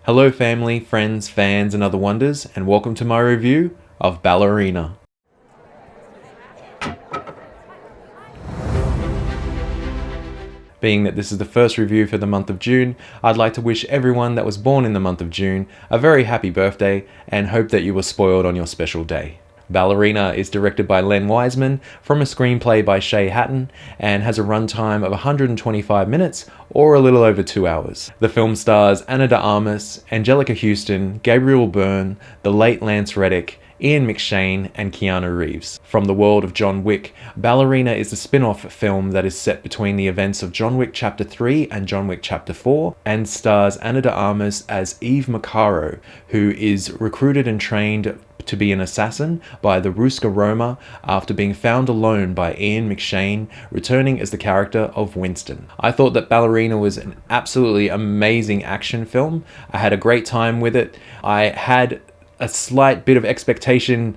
Hello family, friends, fans and other wonders, and welcome to my review of Ballerina. Being that this is the first review for the month of June, I'd like to wish everyone that was born in the month of June a very happy birthday and hope that you were spoiled on your special day. Ballerina is directed by Len Wiseman from a screenplay by Shay Hatton and has a runtime of 125 minutes or a little over 2 hours. The film stars Ana de Armas, Angelica Houston, Gabriel Byrne, the late Lance Reddick, Ian McShane and Keanu Reeves. From the world of John Wick, Ballerina is a spin-off film that is set between the events of John Wick Chapter 3 and John Wick Chapter 4 and stars Ana de Armas as Eve Macarro, who is recruited and trained to be an assassin by the Ruska Roma after being found alone by Ian McShane, returning as the character of Winston. I thought that Ballerina was an absolutely amazing action film. I had a great time with it. I had a slight bit of expectation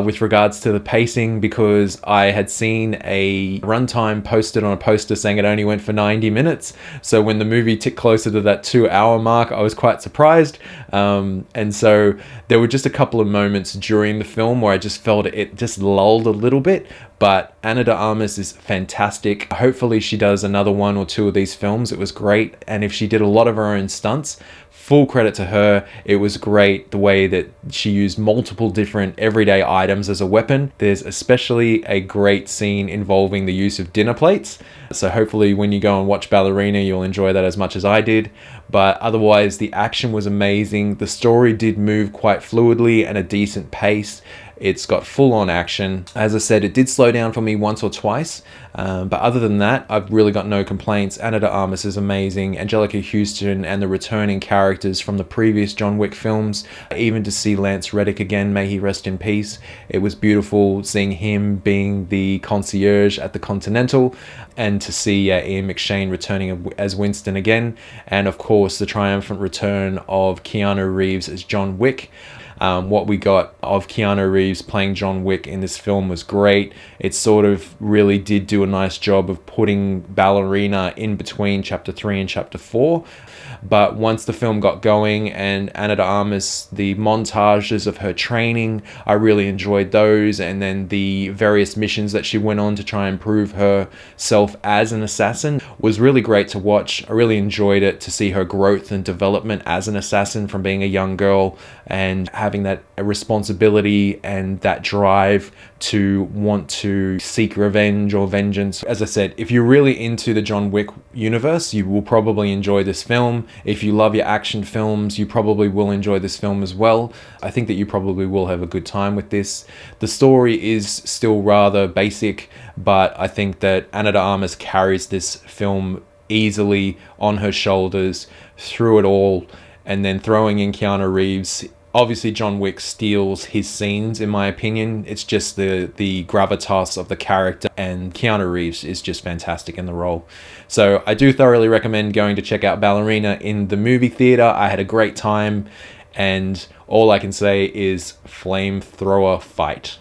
with regards to the pacing because I had seen a runtime posted on a poster saying it only went for 90 minutes. So when the movie ticked closer to that 2-hour mark, I was quite surprised. And so there were just a couple of moments during the film where I just felt it just lulled a little bit. But Ana de Armas is fantastic. Hopefully she does another 1 or 2 of these films. It was great. And if she did a lot of her own stunts, full credit to her. It was great the way that she used multiple different everyday items as a weapon. There's especially a great scene involving the use of dinner plates. So hopefully when you go and watch Ballerina, you'll enjoy that as much as I did. But otherwise, the action was amazing. The story did move quite fluidly and a decent pace. It's got full-on action. As I said, it did slow down for me once or twice, but other than that, I've really got no complaints. Ana de Armas is amazing. Angelica Houston and the returning characters from the previous John Wick films, even to see Lance Reddick again, may he rest in peace. It was beautiful seeing him being the concierge at the Continental, and to see Ian McShane returning as Winston again, and of course the triumphant return of Keanu Reeves as John Wick. What we got of Keanu Reeves playing John Wick in this film was great. It sort of really did do a nice job of putting Ballerina in between Chapter 3 and Chapter 4. But once the film got going and Ana de Armas, the montages of her training, I really enjoyed those. And then the various missions that she went on to try and prove herself as an assassin was really great to watch. I really enjoyed it to see her growth and development as an assassin from being a young girl and having that responsibility and that drive to want to seek revenge or vengeance. As I said, if you're really into the John Wick universe, you will probably enjoy this film. If you love your action films, you probably will enjoy this film as well. I think that you probably will have a good time with this. The story is still rather basic, but I think that Ana de Armas carries this film easily on her shoulders through it all. And then throwing in Keanu Reeves, obviously John Wick steals his scenes in my opinion. It's just the gravitas of the character, and Keanu Reeves is just fantastic in the role. So I do thoroughly recommend going to check out Ballerina in the movie theater. I had a great time, and all I can say is flamethrower fight.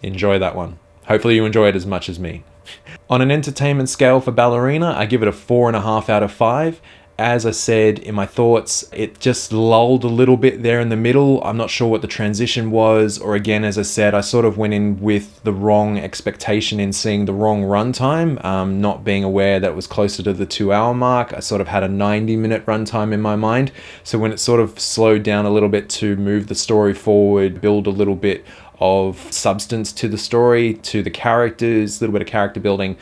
Enjoy that one. Hopefully you enjoy it as much as me. On an entertainment scale for Ballerina, I give it a 4.5 out of 5. As I said in my thoughts, it just lulled a little bit there in the middle. I'm not sure what the transition was, or again, as I said, I sort of went in with the wrong expectation in seeing the wrong runtime, not being aware that it was closer to the 2-hour mark. I sort of had a 90-minute runtime in my mind. So when it sort of slowed down a little bit to move the story forward, build a little bit of substance to the story, to the characters, a little bit of character building,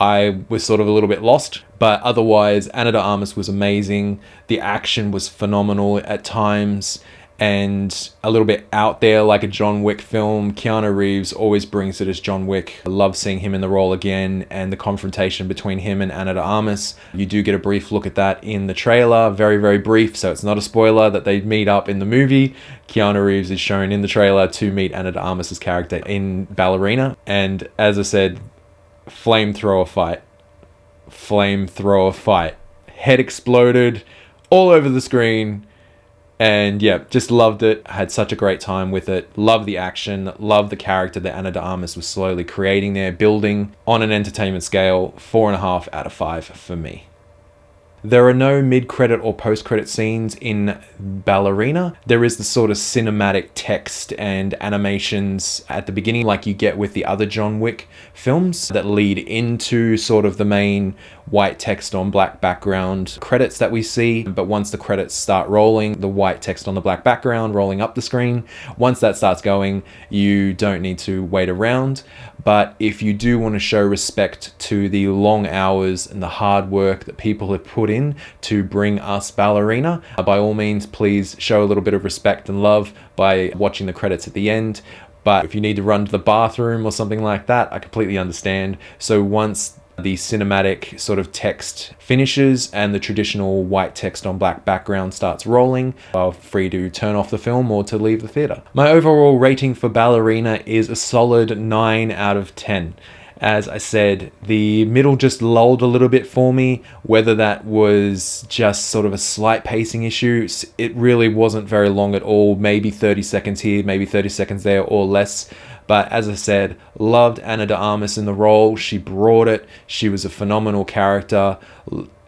I was sort of a little bit lost. But otherwise, Ana de Armas was amazing. The action was phenomenal at times and a little bit out there like a John Wick film. Keanu Reeves always brings it as John Wick. I love seeing him in the role again, and the confrontation between him and Ana de Armas. You do get a brief look at that in the trailer, very, very brief, so it's not a spoiler that they meet up in the movie. Keanu Reeves is shown in the trailer to meet Ana de Armas' character in Ballerina. And as I said, flamethrower fight. Head exploded all over the screen. And yeah, just loved it. I had such a great time with it. Love the action. Love the character that Ana de Armas was slowly creating there, building. On an entertainment scale, 4.5 out of 5 for me. There are no mid-credit or post-credit scenes in Ballerina. There is the sort of cinematic text and animations at the beginning like you get with the other John Wick films that lead into sort of the main white text on black background credits that we see. But once the credits start rolling, the white text on the black background rolling up the screen, once that starts going, you don't need to wait around. But if you do want to show respect to the long hours and the hard work that people have put in to bring us Ballerina, by all means, please show a little bit of respect and love by watching the credits at the end. But if you need to run to the bathroom or something like that, I completely understand. So once the cinematic sort of text finishes and the traditional white text on black background starts rolling, you're free to turn off the film or to leave the theater. My overall rating for Ballerina is a solid 9 out of 10. As I said, the middle just lulled a little bit for me. Whether that was just sort of a slight pacing issue, it really wasn't very long at all. Maybe 30 seconds here, maybe 30 seconds there or less. But as I said, loved Ana de Armas in the role. She brought it. She was a phenomenal character.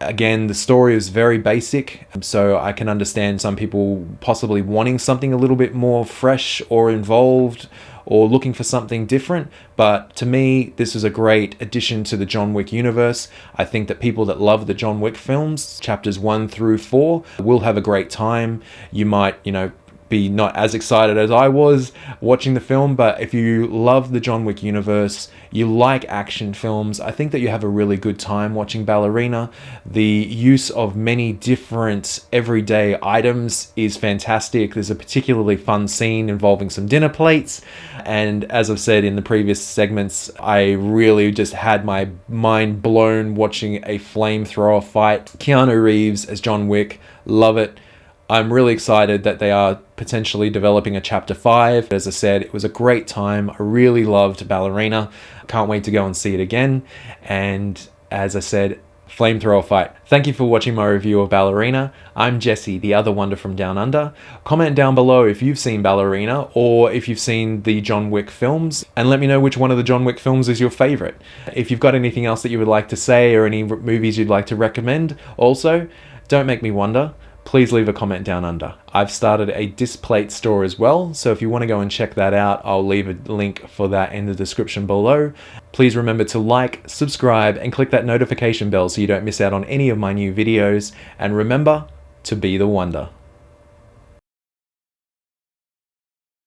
Again, the story is very basic, so I can understand some people possibly wanting something a little bit more fresh or involved or looking for something different. But to me, this is a great addition to the John Wick universe. I think that people that love the John Wick films, chapters 1 through 4, will have a great time. You might, be not as excited as I was watching the film, but if you love the John Wick universe, you like action films, I think that you have a really good time watching Ballerina. The use of many different everyday items is fantastic. There's a particularly fun scene involving some dinner plates, and as I've said in the previous segments, I really just had my mind blown watching a flamethrower fight. Keanu Reeves as John Wick, love it. I'm really excited that they are potentially developing a chapter 5. As I said, it was a great time. I really loved Ballerina. Can't wait to go and see it again. And as I said, flamethrower fight. Thank you for watching my review of Ballerina. I'm Jesse, the other wonder from Down Under. Comment down below if you've seen Ballerina or if you've seen the John Wick films, and let me know which one of the John Wick films is your favorite. If you've got anything else that you would like to say or any movies you'd like to recommend, also, don't make me wonder. Please leave a comment down under. I've started a Displate store as well, so if you want to go and check that out, I'll leave a link for that in the description below. Please remember to like, subscribe, and click that notification bell so you don't miss out on any of my new videos. And remember to be the wonder.